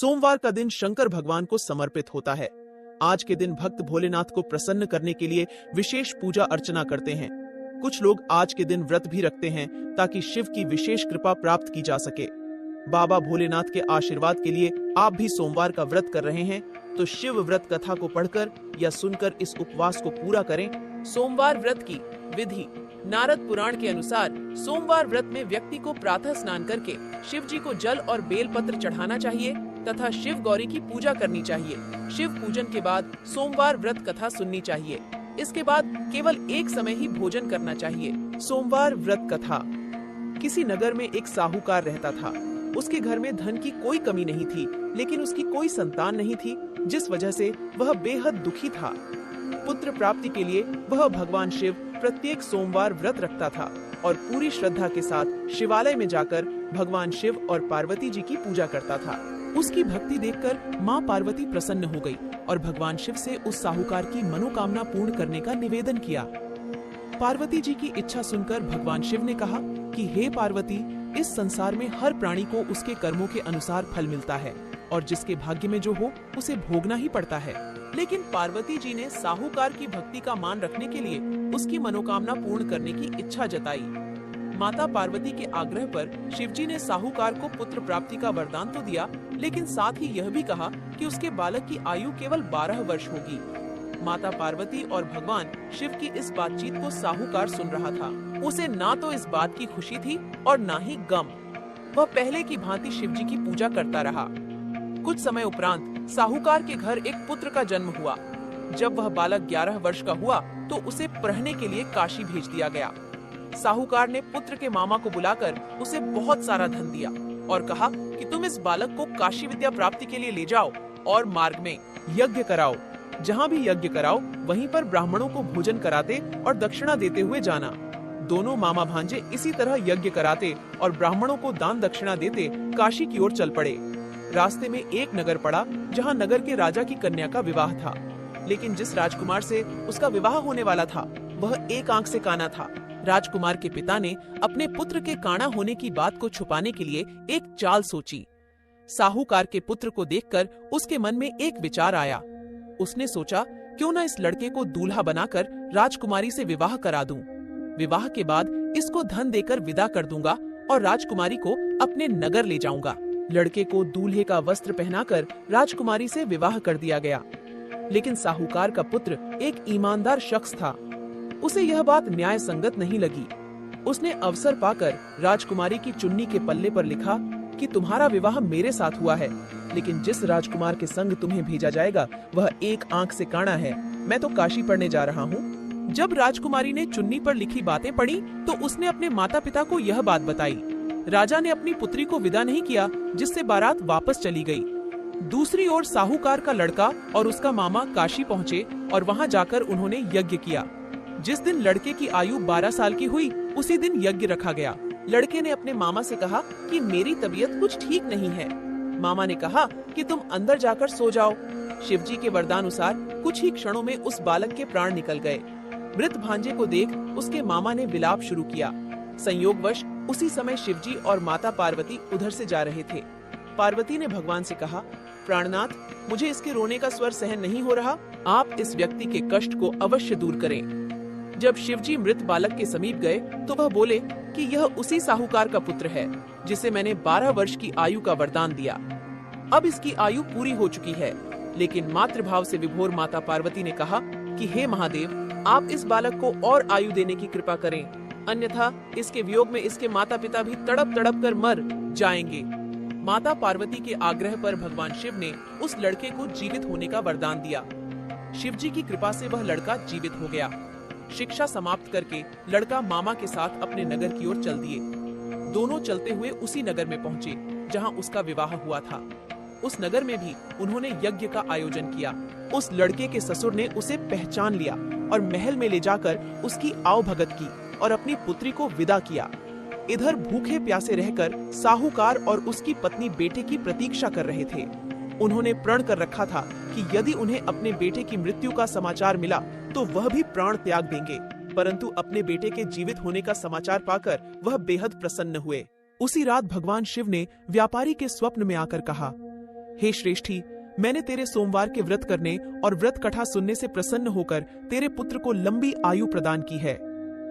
सोमवार का दिन शंकर भगवान को समर्पित होता है। आज के दिन भक्त भोलेनाथ को प्रसन्न करने के लिए विशेष पूजा अर्चना करते हैं। कुछ लोग आज के दिन व्रत भी रखते हैं ताकि शिव की विशेष कृपा प्राप्त की जा सके। बाबा भोलेनाथ के आशीर्वाद के लिए आप भी सोमवार का व्रत कर रहे हैं तो शिव व्रत कथा को पढ़कर या सुनकर इस उपवास को पूरा करें। सोमवार व्रत की विधि। नारद पुराण के अनुसार सोमवार व्रत में व्यक्ति को प्रातः स्नान करके शिव जी को जल और बेलपत्र चढ़ाना चाहिए तथा शिव गौरी की पूजा करनी चाहिए। शिव पूजन के बाद सोमवार व्रत कथा सुननी चाहिए। इसके बाद केवल एक समय ही भोजन करना चाहिए। सोमवार व्रत कथा। किसी नगर में एक साहूकार रहता था। उसके घर में धन की कोई कमी नहीं थी, लेकिन उसकी कोई संतान नहीं थी, जिस वजह से वह बेहद दुखी था। पुत्र प्राप्ति के लिए वह भगवान शिव प्रत्येक सोमवार व्रत रखता था और पूरी श्रद्धा के साथ शिवालय में जाकर भगवान शिव और पार्वती जी की पूजा करता था। उसकी भक्ति देखकर माँ पार्वती प्रसन्न हो गई और भगवान शिव से उस साहूकार की मनोकामना पूर्ण करने का निवेदन किया। पार्वती जी की इच्छा सुनकर भगवान शिव ने कहा कि हे पार्वती, इस संसार में हर प्राणी को उसके कर्मों के अनुसार फल मिलता है और जिसके भाग्य में जो हो उसे भोगना ही पड़ता है। लेकिन पार्वती जी ने साहूकार की भक्ति का मान रखने के लिए उसकी मनोकामना पूर्ण करने की इच्छा जताई। माता पार्वती के आग्रह पर शिवजी ने साहूकार को पुत्र प्राप्ति का वरदान तो दिया, लेकिन साथ ही यह भी कहा कि उसके बालक की आयु केवल 12 वर्ष होगी। माता पार्वती और भगवान शिव की इस बातचीत को साहूकार सुन रहा था। उसे ना तो इस बात की खुशी थी और ना ही गम। वह पहले की भांति शिवजी की पूजा करता रहा। कुछ समय उपरांत साहूकार के घर एक पुत्र का जन्म हुआ। जब वह बालक 11 वर्ष का हुआ तो उसे पढ़ने के लिए काशी भेज दिया गया। साहूकार ने पुत्र के मामा को बुलाकर उसे बहुत सारा धन दिया और कहा कि तुम इस बालक को काशी विद्या प्राप्ति के लिए ले जाओ और मार्ग में यज्ञ कराओ। जहाँ भी यज्ञ कराओ वहीं पर ब्राह्मणों को भोजन कराते और दक्षिणा देते हुए जाना। दोनों मामा भांजे इसी तरह यज्ञ कराते और ब्राह्मणों को दान दक्षिणा देते काशी की ओर चल पड़े। रास्ते में एक नगर पड़ा जहाँ नगर के राजा की कन्या का विवाह था, लेकिन जिस राजकुमार से उसका विवाह होने वाला था वह एक आंख से काना था। राजकुमार के पिता ने अपने पुत्र के काना होने की बात को छुपाने के लिए एक चाल सोची। साहूकार के पुत्र को देखकर उसके मन में एक विचार आया। उसने सोचा, क्यों न इस लड़के को दूल्हा बनाकर राजकुमारी से विवाह करा दूं। विवाह के बाद इसको धन देकर विदा कर दूंगा और राजकुमारी को अपने नगर ले जाऊंगा। लड़के को दूल्हे का वस्त्र पहनाकर राजकुमारी से विवाह कर दिया गया। लेकिन साहूकार का पुत्र एक ईमानदार शख्स था। उसे यह बात न्याय संगत नहीं लगी। उसने अवसर पाकर राजकुमारी की चुन्नी के पल्ले पर लिखा कि तुम्हारा विवाह मेरे साथ हुआ है, लेकिन जिस राजकुमार के संग तुम्हें भेजा जाएगा वह एक आंख से काना है। मैं तो काशी पढ़ने जा रहा हूँ। जब राजकुमारी ने चुन्नी पर लिखी बातें पढ़ी तो उसने अपने माता पिता को यह बात बताई। राजा ने अपनी पुत्री को विदा नहीं किया, जिससे बारात वापस चली गई। दूसरी ओर साहूकार का लड़का और उसका मामा काशी पहुँचे और वहाँ जाकर उन्होंने यज्ञ किया। जिस दिन लड़के की आयु 12 साल की हुई उसी दिन यज्ञ रखा गया। लड़के ने अपने मामा से कहा कि मेरी तबीयत कुछ ठीक नहीं है। मामा ने कहा कि तुम अंदर जाकर सो जाओ। शिवजी के वरदानुसार कुछ ही क्षणों में उस बालक के प्राण निकल गए। मृत भांजे को देख उसके मामा ने विलाप शुरू किया। संयोगवश उसी समय शिवजी और माता पार्वती उधर से जा रहे थे। पार्वती ने भगवान से कहा, प्राणनाथ, मुझे इसके रोने का स्वर सहन नहीं हो रहा। आप इस व्यक्ति के कष्ट को अवश्य दूर करें। जब शिवजी मृत बालक के समीप गए तो वह बोले कि यह उसी साहूकार का पुत्र है जिसे मैंने 12 वर्ष की आयु का वरदान दिया। अब इसकी आयु पूरी हो चुकी है। लेकिन मातृभाव से विभोर माता पार्वती ने कहा कि हे महादेव, आप इस बालक को और आयु देने की कृपा करें, अन्यथा इसके वियोग में इसके माता पिता भी तड़प तड़प कर मर जाएंगे। माता पार्वती के आग्रह पर भगवान शिव ने उस लड़के को जीवित होने का वरदान दिया। शिवजी की कृपा से वह लड़का जीवित हो गया। शिक्षा समाप्त करके लड़का मामा के साथ अपने नगर की ओर चल दिए। दोनों चलते हुए उसी नगर में पहुँचे जहाँ उसका विवाह हुआ था। उस नगर में भी उन्होंने यज्ञ का आयोजन किया। उस लड़के के ससुर ने उसे पहचान लिया और महल में ले जाकर उसकी आवभगत की और अपनी पुत्री को विदा किया। इधर भूखे प्यासे रहकर साहूकार और उसकी पत्नी बेटे की प्रतीक्षा कर रहे थे। उन्होंने प्रण कर रखा था कि यदि उन्हें अपने बेटे की मृत्यु का समाचार मिला तो वह भी प्राण त्याग देंगे, परंतु अपने बेटे के जीवित होने का समाचार पाकर वह बेहद प्रसन्न हुए। उसी रात भगवान शिव ने व्यापारी के स्वप्न में आकर कहा, हे श्रेष्ठी, मैंने तेरे सोमवार के व्रत करने और व्रत कथा सुनने से प्रसन्न होकर तेरे पुत्र को लंबी आयु प्रदान की है।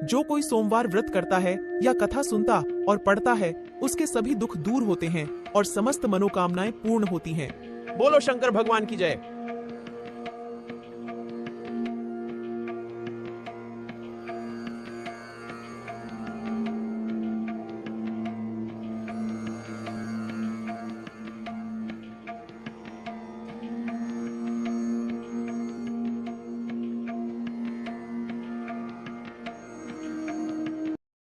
जो कोई सोमवार व्रत करता है या कथा सुनता और पढ़ता है, उसके सभी दुख दूर होते हैं और समस्त मनोकामनाएं पूर्ण होती हैं। बोलो शंकर भगवान की जय।